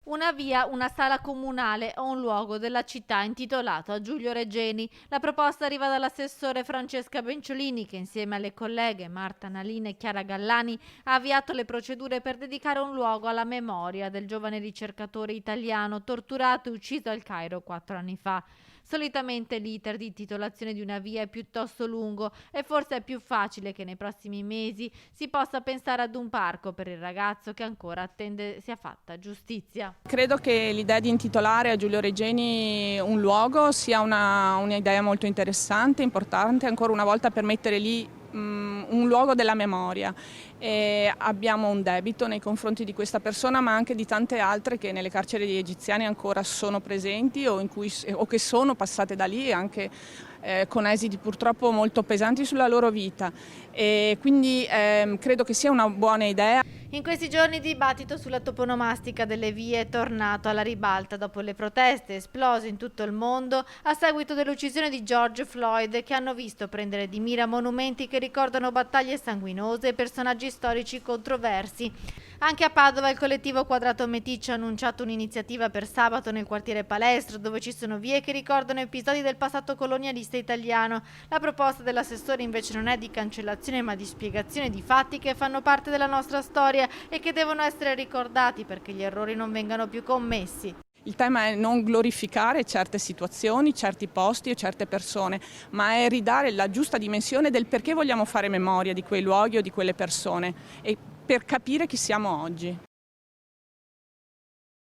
Una via, una sala comunale o un luogo della città intitolato a Giulio Regeni. La proposta arriva dall'assessore Francesca Benciolini che insieme alle colleghe Marta Nalina e Chiara Gallani ha avviato le procedure per dedicare un luogo alla memoria del giovane ricercatore italiano torturato e ucciso al Cairo 4 anni fa. Solitamente l'iter di titolazione di una via è piuttosto lungo e forse è più facile che nei prossimi mesi si possa pensare ad un parco per il ragazzo che ancora attende sia fatta giustizia. Credo che l'idea di intitolare a Giulio Regeni un luogo sia un'idea molto interessante, importante, ancora una volta per mettere lì un luogo della memoria. E abbiamo un debito nei confronti di questa persona, ma anche di tante altre che nelle carceri egiziane ancora sono presenti o che sono passate da lì, anche con esiti purtroppo molto pesanti sulla loro vita. E quindi credo che sia una buona idea. In questi giorni il dibattito sulla toponomastica delle vie è tornato alla ribalta dopo le proteste esplose in tutto il mondo a seguito dell'uccisione di George Floyd, che hanno visto prendere di mira monumenti che ricordano battaglie sanguinose e personaggi storici controversi. Anche a Padova il collettivo Quadrato Meticcio ha annunciato un'iniziativa per sabato nel quartiere Palestro, dove ci sono vie che ricordano episodi del passato colonialista italiano. La proposta dell'assessore invece non è di cancellazione ma di spiegazione di fatti che fanno parte della nostra storia e che devono essere ricordati perché gli errori non vengano più commessi. Il tema è non glorificare certe situazioni, certi posti e certe persone, ma è ridare la giusta dimensione del perché vogliamo fare memoria di quei luoghi o di quelle persone e per capire chi siamo oggi.